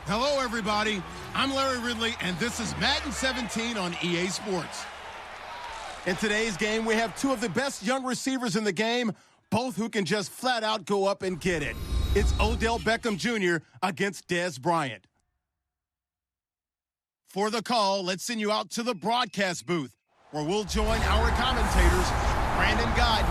Hello, everybody. I'm Larry Ridley, and this is Madden 17 on EA Sports. In today's game, we have two of the best young receivers in the game, both who can just flat out go up and get it. It's Odell Beckham Jr. against Dez Bryant. For the call, let's send you out to the broadcast booth, where we'll join our commentators, Brandon Godden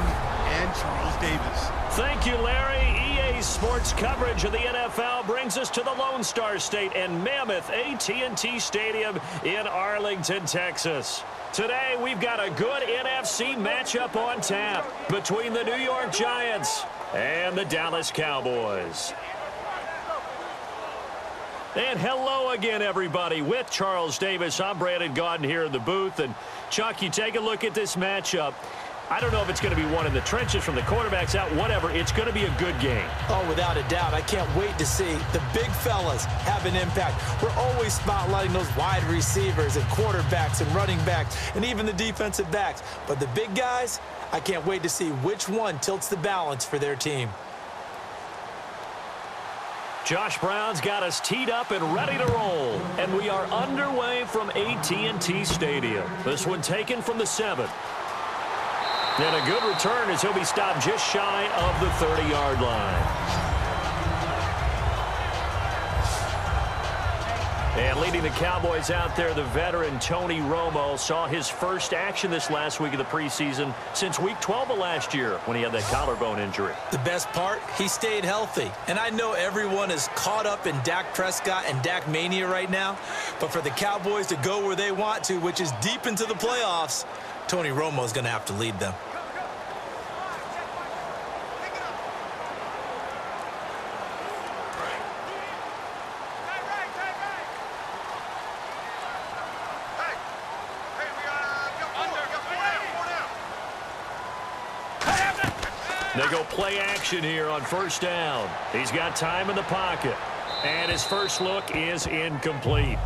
and Charles Davis. Thank you, Larry. EA Sports coverage of the NFL brings us to the Lone Star State and mammoth AT&T Stadium in Arlington, Texas. Today, we've got a good NFC matchup on tap between the New York Giants and the Dallas Cowboys. And hello again, everybody. With Charles Davis, I'm Brandon Godden here in the booth. And, Chuck, you take a look at this matchup. I don't know if it's going to be one in the trenches from the quarterbacks out, whatever. It's going to be a good game. Oh, without a doubt. I can't wait to see the big fellas have an impact. We're always spotlighting those wide receivers and quarterbacks and running backs and even the defensive backs. But the big guys, I can't wait to see which one tilts the balance for their team. Josh Brown's got us teed up and ready to roll. And we are underway from AT&T Stadium. This one taken from the 7. And a good return as he'll be stopped just shy of the 30-yard line. And leading the Cowboys out there, the veteran Tony Romo saw his first action this last week of the preseason since week 12 of last year when he had that collarbone injury. The best part, he stayed healthy. And I know everyone is caught up in Dak Prescott and Dak mania right now, but for the Cowboys to go where they want to, which is deep into the playoffs, Tony Romo is going to have to lead them. They go play action here on first down. He's got time in the pocket. And his first look is incomplete.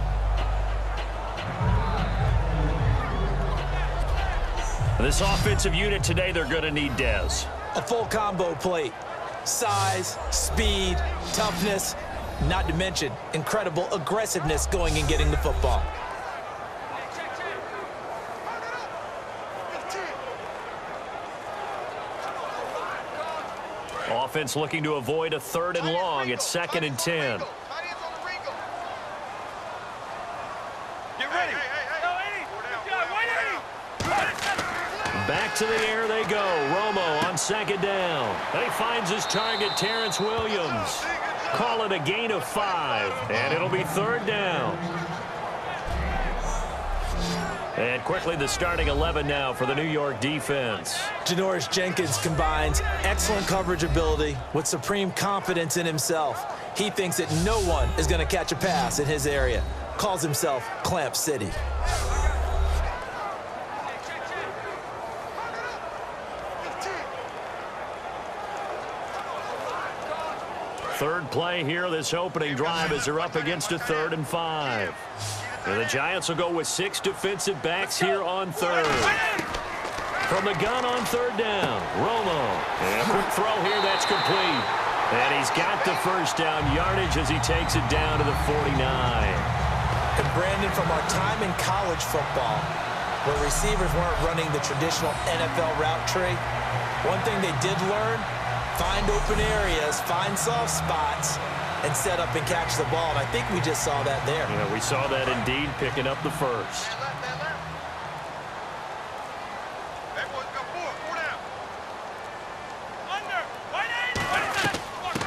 This offensive unit today, they're going to need Dez. A full combo plate. Size, speed, toughness, not to mention incredible aggressiveness going and getting the football. Offense looking to avoid a 3rd and long. It's 2nd and 10. Back to the air they go. Romo on 2nd down. And he finds his target, Terrence Williams. Call it a gain of 5, and it'll be 3rd down. And quickly the starting 11 now for the New York defense. Janoris Jenkins combines excellent coverage ability with supreme confidence in himself. He thinks that no one is going to catch a pass in his area. Calls himself Clamp City. Third play here, this opening drive as they're up against a 3rd and 5. And the Giants will go with 6 defensive backs here on 3rd. From the gun on 3rd down, Romo. And a quick throw here, that's complete. And he's got the first down yardage as he takes it down to the 49. And Brandon, from our time in college football, where receivers weren't running the traditional NFL route tree, one thing they did learn, find open areas, find soft spots, and set up and catch the ball. And I think we just saw that there. Yeah, we saw that indeed, picking up the first.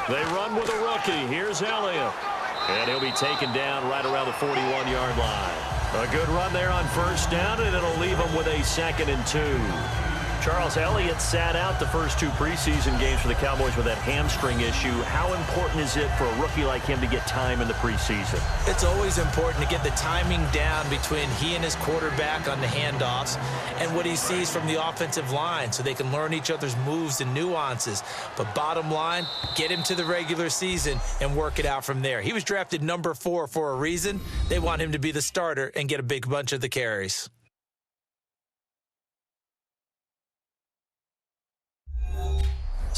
They run with a rookie. Here's Elliott. And he'll be taken down right around the 41-yard line. A good run there on first down, and it'll leave him with a 2nd and 2. Charles, Elliott sat out the first 2 preseason games for the Cowboys with that hamstring issue. How important is it for a rookie like him to get time in the preseason? It's always important to get the timing down between he and his quarterback on the handoffs and what he sees from the offensive line so they can learn each other's moves and nuances. But bottom line, get him to the regular season and work it out from there. He was drafted number 4 for a reason. They want him to be the starter and get a big bunch of the carries.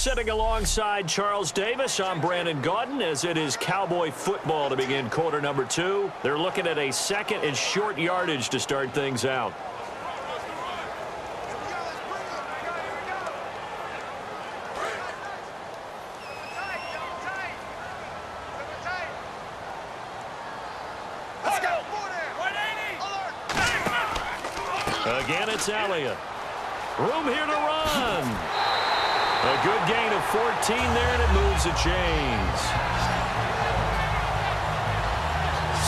Sitting alongside Charles Davis, I'm Brandon Gaudin, as it is Cowboy football to begin quarter number 2. They're looking at a second and short yardage to start things out. Again, it's Elliott. Room here to run. A good gain of 14 there, and it moves the chains.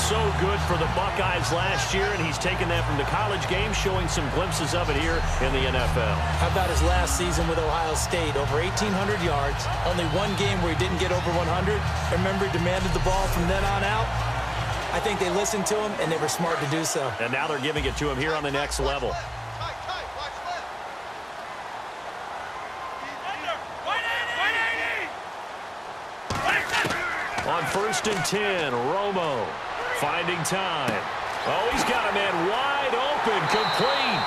So good for the Buckeyes last year, and he's taken that from the college game, showing some glimpses of it here in the NFL. How about his last season with Ohio State? Over 1,800 yards, only one game where he didn't get over 100. Remember, he demanded the ball from then on out. I think they listened to him, and they were smart to do so. And now they're giving it to him here on the next level. On 1st and 10, Romo finding time. Oh, he's got a man wide open, complete.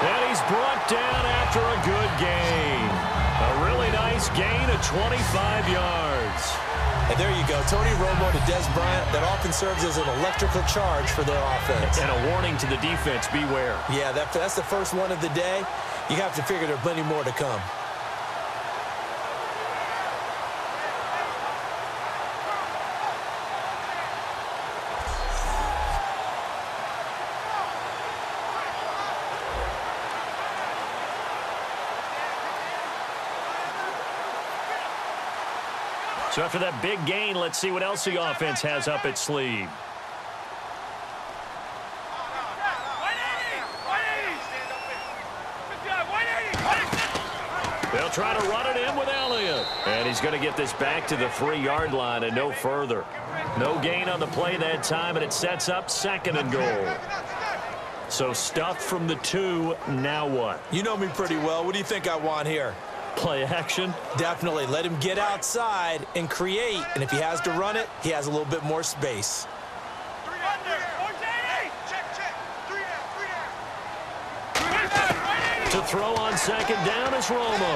And he's brought down after a good gain. A really nice gain of 25 yards. And there you go, Tony Romo to Des Bryant. That often serves as an electrical charge for their offense. And a warning to the defense, beware. Yeah, that's the first one of the day. You have to figure there are plenty more to come. So after that big gain, let's see what else the offense has up its sleeve. They'll try to run it in with Elliott. And he's going to get this back to the 3-yard line and no further. No gain on the play that time, and it sets up 2nd and goal. So stuffed from the 2, now what? You know me pretty well. What do you think I want here? Play action? Definitely. Let him get outside and create. And if he has to run it, he has a little bit more space. To throw on 2nd down is Romo.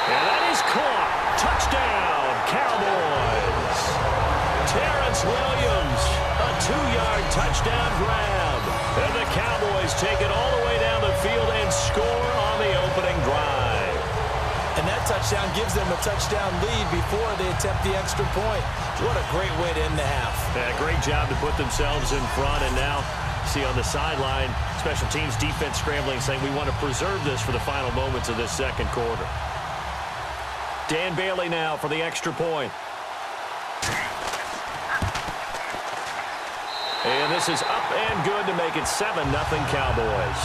And that is caught. Touchdown, Cowboys. Terrence Williams, a 2-yard touchdown grab. And the Cowboys take it all the way down the field and score on the opening drive. And that touchdown gives them a touchdown lead before they attempt the extra point. What a great way to end the half. Yeah, great job to put themselves in front. And now, see on the sideline, special teams defense scrambling, saying we want to preserve this for the final moments of this second quarter. Dan Bailey now for the extra point. And this is up and good to make it 7-0 Cowboys.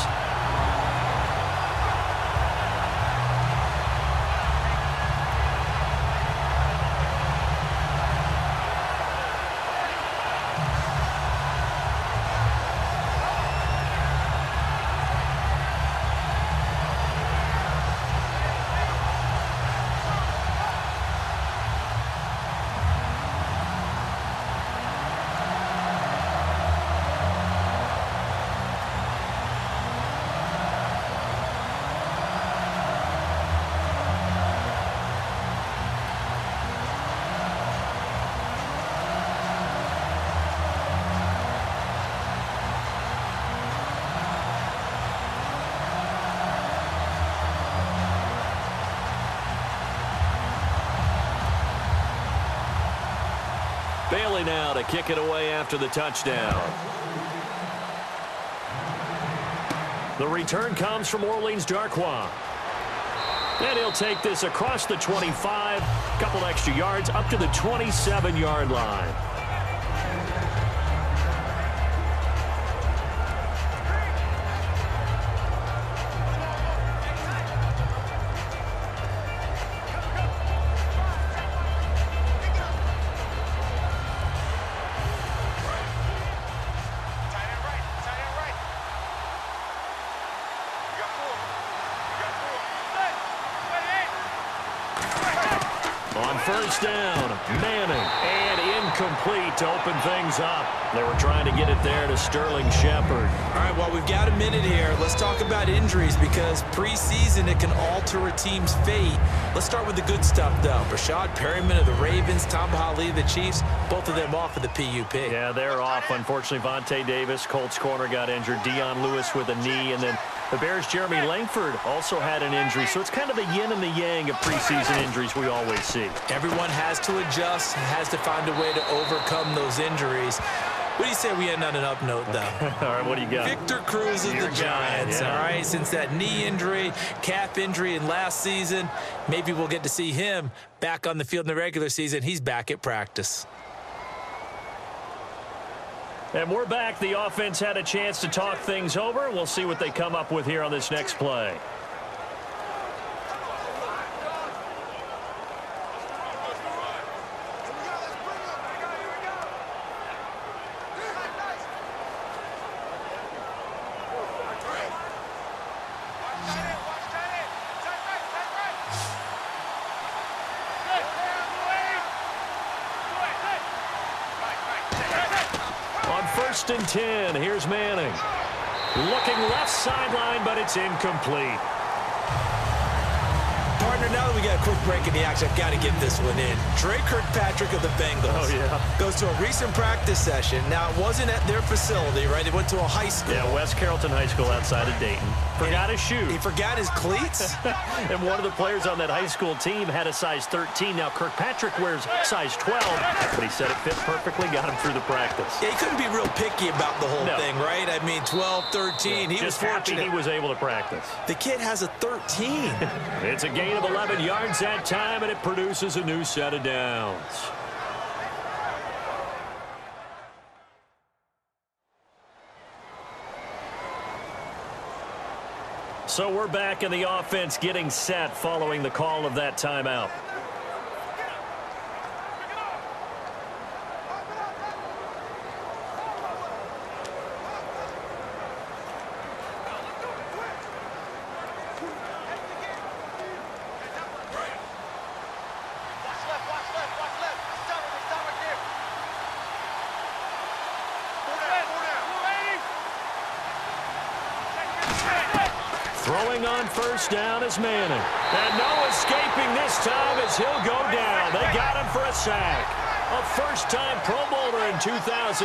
Bailey now to kick it away after the touchdown. The return comes from Orleans Darkwa. And he'll take this across the 25, couple extra yards up to the 27-yard line. First down, Manning, and incomplete to open things up. They were trying to get it there to Sterling Shepard. All right, well, we've got a minute here. Let's talk about injuries because preseason, it can alter a team's fate. Let's start with the good stuff, though. Rashad Perryman of the Ravens, Tom Hawley of the Chiefs, both of them off of the PUP. Yeah, they're off. Unfortunately, Vontae Davis, Colts corner, got injured. Dion Lewis with a knee. And then the Bears' Jeremy Langford also had an injury. So it's kind of the yin and the yang of preseason injuries we always see. Everyone has to adjust, has to find a way to overcome those injuries. What do you say we end on an up note, though? All right, what do you got? Victor Cruz of the Giants, all right? Since that knee injury, calf injury in last season, maybe we'll get to see him back on the field in the regular season. He's back at practice. And we're back. The offense had a chance to talk things over. We'll see what they come up with here on this next play. First and 10. Here's Manning. Looking left sideline, but it's incomplete. Partner, now that we got a quick break in the action, I've got to get this one in. Trey Kirkpatrick of the Bengals goes to a recent practice session. Now, it wasn't at their facility, right? They went to a high school. Yeah, West Carrollton High School outside of Dayton. Forgot his shoes. He forgot his cleats? And one of the players on that high school team had a size 13. Now, Kirkpatrick wears size 12, but he said it fit perfectly, got him through the practice. Yeah, he couldn't be real picky about the whole thing, right? I mean, 12, 13. He was fortunate. He was able to practice. The kid has a 13. It's a gain of 11 yards that time, and it produces a new set of downs. So we're back in the offense getting set following the call of that timeout. Throwing on first down is Manning. And no escaping this time as he'll go down. They got him for a sack. A first-time Pro Bowler in 2015,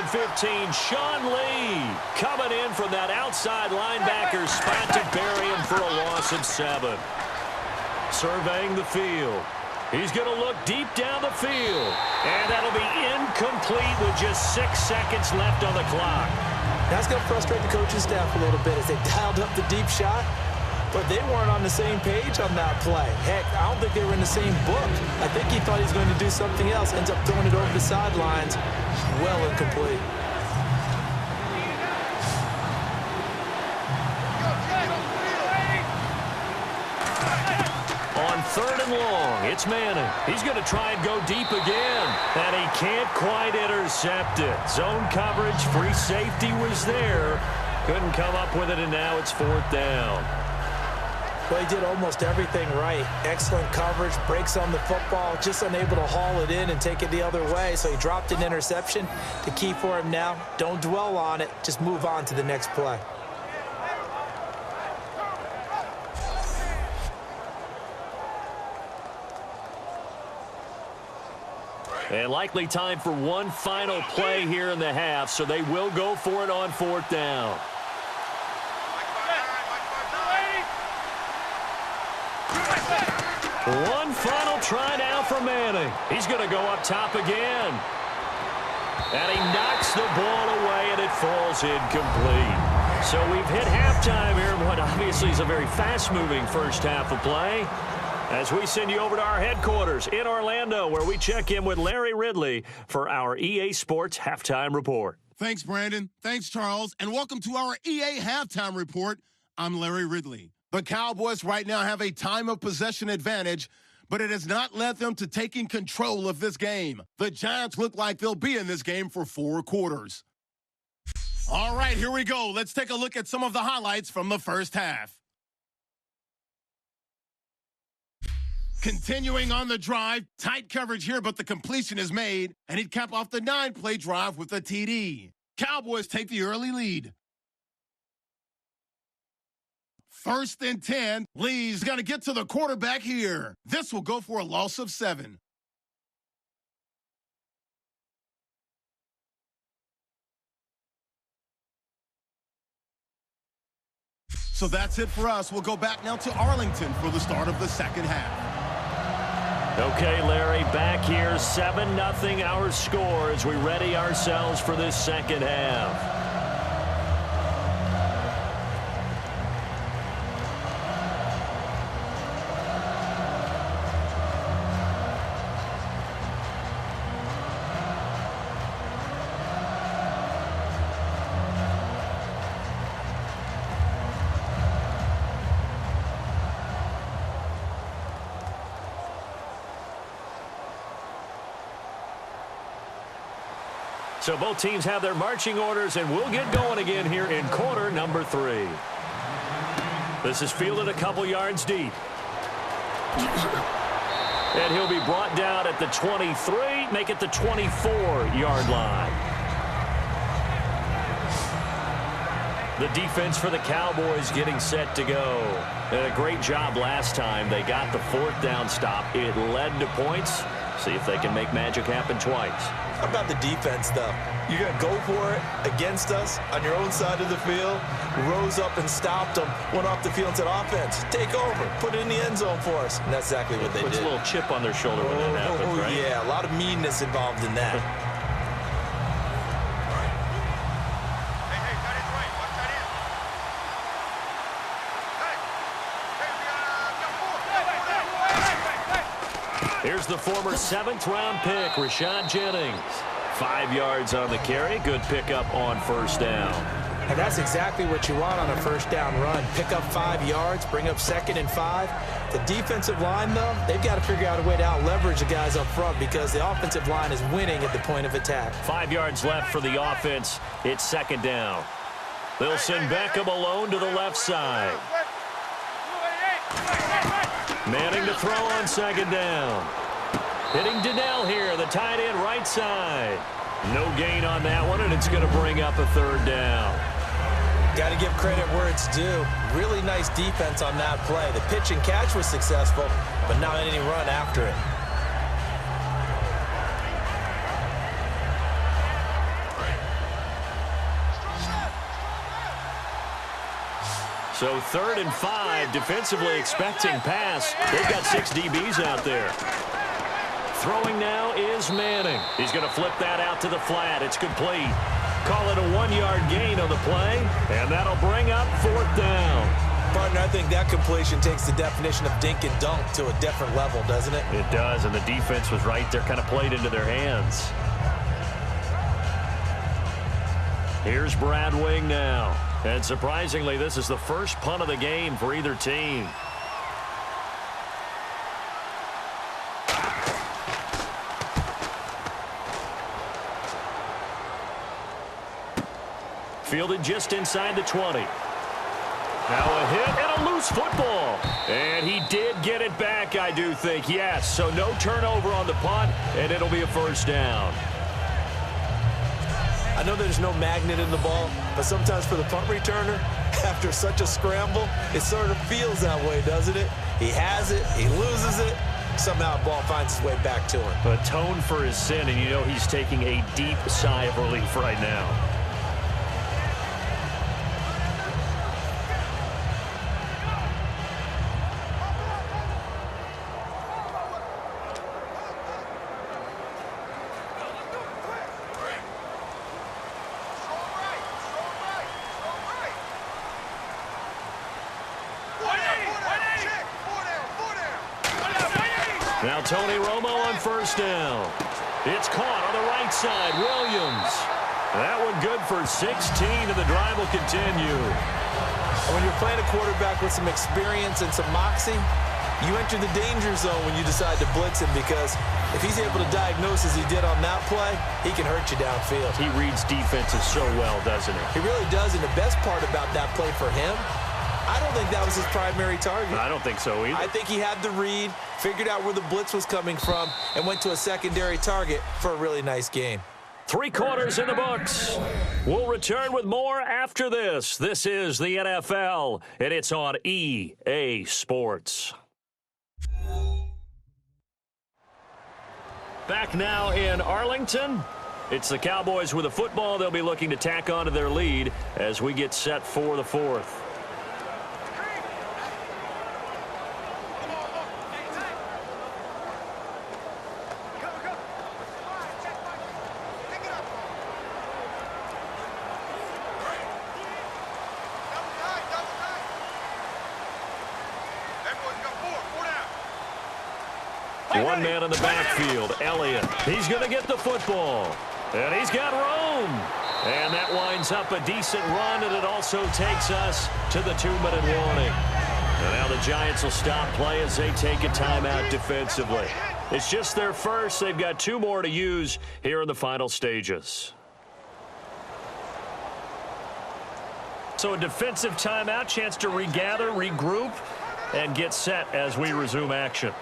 Sean Lee, coming in from that outside linebacker spot to bury him for a loss of 7. Surveying the field. He's going to look deep down the field. And that'll be incomplete with just 6 seconds left on the clock. That's going to frustrate the coaching staff a little bit as they dialed up the deep shot. But they weren't on the same page on that play. Heck, I don't think they were in the same book. I think he thought he was going to do something else. Ends up throwing it over the sidelines. Well incomplete. On 3rd and long, it's Manning. He's going to try and go deep again. And he can't quite intercept it. Zone coverage, free safety was there. Couldn't come up with it, and now it's 4th down. Well, he did almost everything right. Excellent coverage, breaks on the football, just unable to haul it in and take it the other way. So he dropped an interception. The key for him now, don't dwell on it. Just move on to the next play. And likely time for one final play here in the half, so they will go for it on 4th down. One final try now for Manning. He's going to go up top again. And he knocks the ball away, and it falls incomplete. So we've hit halftime here, what obviously is a very fast-moving first half of play, as we send you over to our headquarters in Orlando, where we check in with Larry Ridley for our EA Sports Halftime Report. Thanks, Brandon. Thanks, Charles. And welcome to our EA Halftime Report. I'm Larry Ridley. The Cowboys right now have a time of possession advantage, but it has not led them to taking control of this game. The Giants look like they'll be in this game for 4 quarters. All right, here we go. Let's take a look at some of the highlights from the first half. Continuing on the drive, tight coverage here, but the completion is made, and he'd cap off the 9-play drive with a TD. Cowboys take the early lead. 1st and 10. Lee's got to get to the quarterback here. This will go for a loss of 7. So that's it for us. We'll go back now to Arlington for the start of the second half. Okay, Larry, back here, 7-0 our score as we ready ourselves for this second half. So both teams have their marching orders, and we'll get going again here in quarter number 3. This is fielded a couple yards deep. And he'll be brought down at the 23, make it the 24-yard line. The defense for the Cowboys getting set to go. And a great job last time. They got the 4th down stop. It led to points. See if they can make magic happen twice. How about the defense, though? You're going to go for it against us on your own side of the field, rose up and stopped them, went off the field and said, offense, take over, put it in the end zone for us. And that's exactly what they did. Puts a little chip on their shoulder when that happens, right? Yeah, a lot of meanness involved in that. Here's the former 7th-round pick, Rashad Jennings. 5 yards on the carry. Good pickup on 1st down. And that's exactly what you want on a 1st down run. Pick up 5 yards, bring up 2nd and 5. The defensive line, though, they've got to figure out a way to out-leverage the guys up front because the offensive line is winning at the point of attack. 5 yards left for the offense. It's 2nd down. They'll send Beckham alone to the left side. Manning to throw on 2nd down. Hitting Donnell here, the tight end right side. No gain on that one, and it's going to bring up a 3rd down. Got to give credit where it's due. Really nice defense on that play. The pitch and catch was successful, but not any run after it. So 3rd and 5, defensively expecting pass. They've got 6 DBs out there. Throwing now is Manning. He's going to flip that out to the flat. It's complete. Call it a 1-yard gain on the play, and that'll bring up 4th down. Partner, I think that completion takes the definition of dink and dunk to a different level, doesn't it? It does, and the defense was right there, kind of played into their hands. Here's Brad Wing now. And surprisingly, this is the first punt of the game for either team. Fielded just inside the 20. Now a hit and a loose football. And he did get it back, I do think. Yes, so no turnover on the punt, and it'll be a 1st down. I know there's no magnet in the ball, but sometimes for the punt returner, after such a scramble, it sort of feels that way, doesn't it? He has it, he loses it, somehow the ball finds its way back to him. Atone for his sin, and you know he's taking a deep sigh of relief right now. Now Tony Romo on 1st down. It's caught on the right side. Williams. That one good for 16, and the drive will continue. When you're playing a quarterback with some experience and some moxie, you enter the danger zone when you decide to blitz him because if he's able to diagnose as he did on that play, he can hurt you downfield. He reads defenses so well, doesn't he? He really does, and the best part about that play for him, I don't think that was his primary target. I don't think so either. I think he had the read, figured out where the blitz was coming from, and went to a secondary target for a really nice gain. 3 quarters in the books. We'll return with more after this. This is the NFL, and it's on EA Sports. Back now in Arlington. It's the Cowboys with a football. They'll be looking to tack on to their lead as we get set for the fourth. One man in the backfield, Elliott. He's going to get the football. And he's got room. And that winds up a decent run, and it also takes us to the 2-minute warning. And now the Giants will stop play as they take a timeout defensively. It's just their first. They've got 2 more to use here in the final stages. So a defensive timeout, chance to regather, regroup, and get set as we resume action.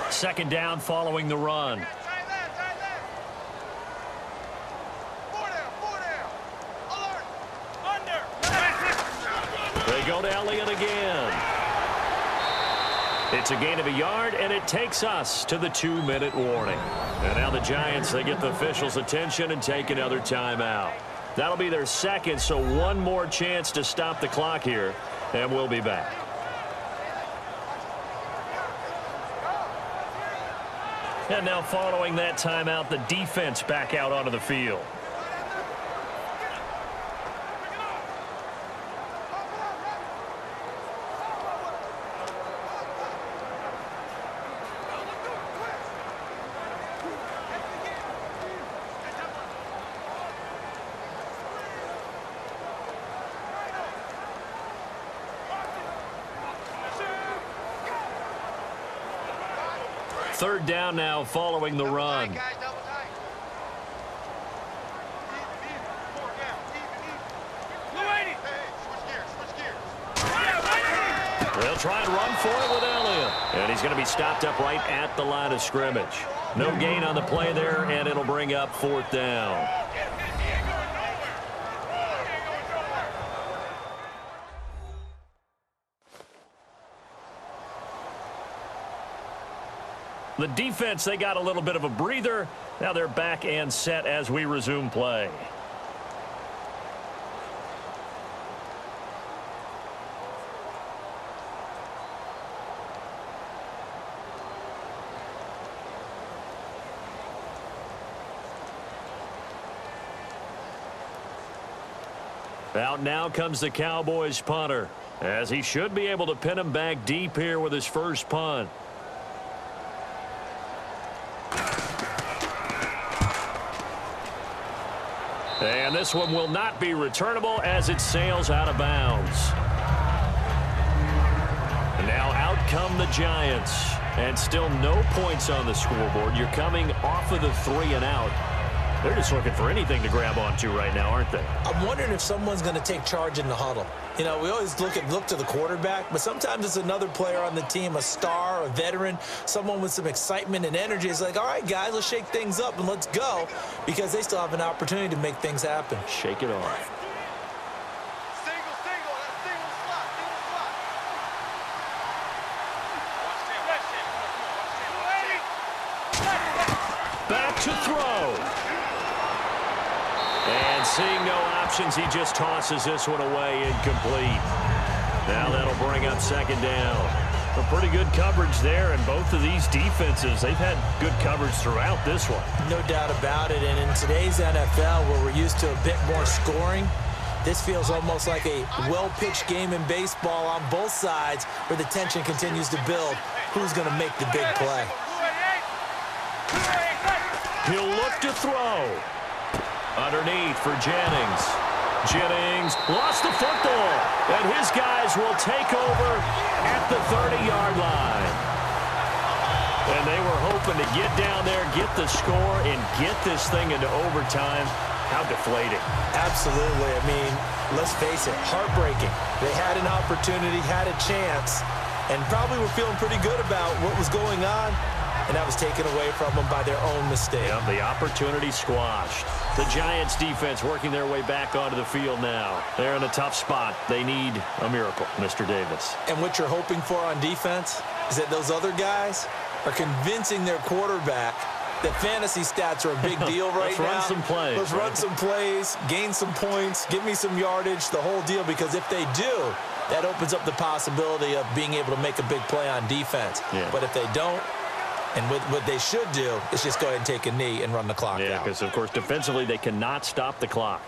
Second down following the run. They go to Elliott again. It's a gain of a yard, and it takes us to the 2-minute warning. And now the Giants, they get the officials' attention and take another timeout. That'll be their second, so one more chance to stop the clock here, and we'll be back. And now following that timeout, the defense back out onto the field. Third down now following the run. They'll try and run for it with Elliott. And he's going to be stopped up right at the line of scrimmage. No gain on the play there, and it'll bring up 4th down. The defense, they got a little bit of a breather. Now they're back and set as we resume play. Out now comes the Cowboys punter, as he should be able to pin him back deep here with his first punt. And this one will not be returnable as it sails out of bounds. And now out come the Giants. And still no points on the scoreboard. You're coming off of the 3 and out. They're just looking for anything to grab onto right now, aren't they? I'm wondering if someone's going to take charge in the huddle. You know, we always look to the quarterback, but sometimes it's another player on the team, a star, a veteran, someone with some excitement and energy. It's like, all right, guys, let's shake things up and let's go, because they still have an opportunity to make things happen. Shake it off. Back to throw. And seeing no options, he just tosses this one away, incomplete. Now that'll bring up 2nd down. A pretty good coverage there, and both of these defenses, they've had good coverage throughout this one. No doubt about it, and in today's NFL, where we're used to a bit more scoring, this feels almost like a well-pitched game in baseball on both sides, where the tension continues to build. Who's going to make the big play? He'll look to throw. Underneath for Jennings. Jennings lost the football, and his guys will take over at the 30-yard line. And they were hoping to get down there, get the score, and get this thing into overtime. How deflating. Absolutely. I mean, let's face it, heartbreaking. They had an opportunity, had a chance, and probably were feeling pretty good about what was going on, and that was taken away from them by their own mistake. Yep, the opportunity squashed. The Giants defense working their way back onto the field now. They're in a tough spot. They need a miracle, Mr. Davis. And what you're hoping for on defense is that those other guys are convincing their quarterback that fantasy stats are a big deal right now. Let's run some plays. Let's run some plays, gain some points, give me some yardage, the whole deal, because if they do, that opens up the possibility of being able to make a big play on defense. Yeah. But if they don't, and what they should do is just go ahead and take a knee and run the clock out. Yeah, because, of course, defensively they cannot stop the clock.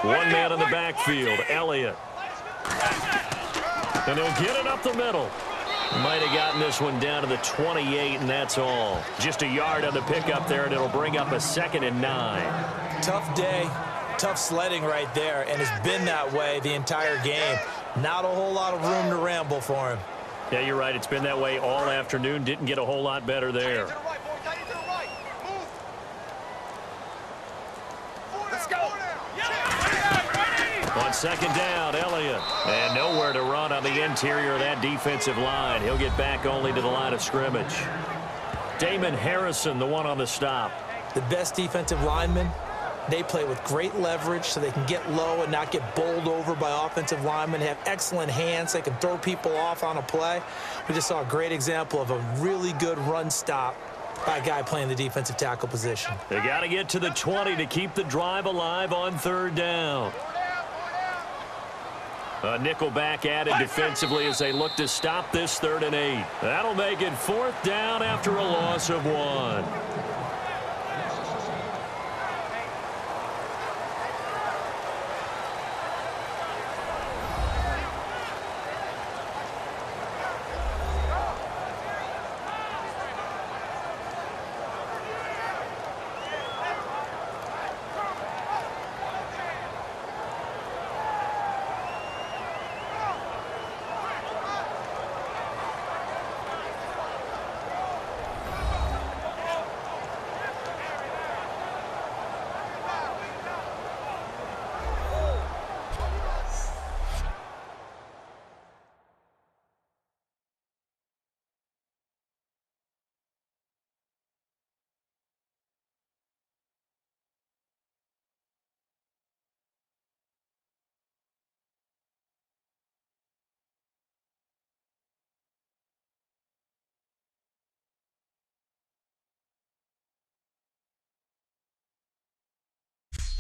One man in the backfield, Elliott. And he'll get it up the middle. Might have gotten this one down to the 28, and that's all. Just a yard on the pickup there, and it'll bring up a 2nd and 9. Tough day, tough sledding right there, and it's been that way the entire game. Not a whole lot of room to ramble for him. Yeah, you're right. It's been that way all afternoon. Didn't get a whole lot better there. On 2nd down, Elliott. And nowhere to run on the interior of that defensive line. He'll get back only to the line of scrimmage. Damon Harrison, the one on the stop. The best defensive linemen, they play with great leverage so they can get low and not get bowled over by offensive linemen. They have excellent hands. They can throw people off on a play. We just saw a great example of a really good run stop by a guy playing the defensive tackle position. They got to get to the 20 to keep the drive alive on 3rd down. A nickel back added defensively as they look to stop this 3rd and 8. That'll make it 4th down after a loss of 1.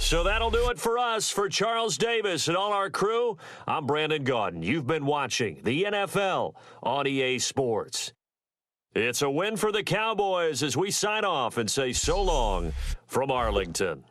So that'll do it for us. For Charles Davis and all our crew, I'm Brandon Gaudin. You've been watching the NFL on EA Sports. It's a win for the Cowboys as we sign off and say so long from Arlington.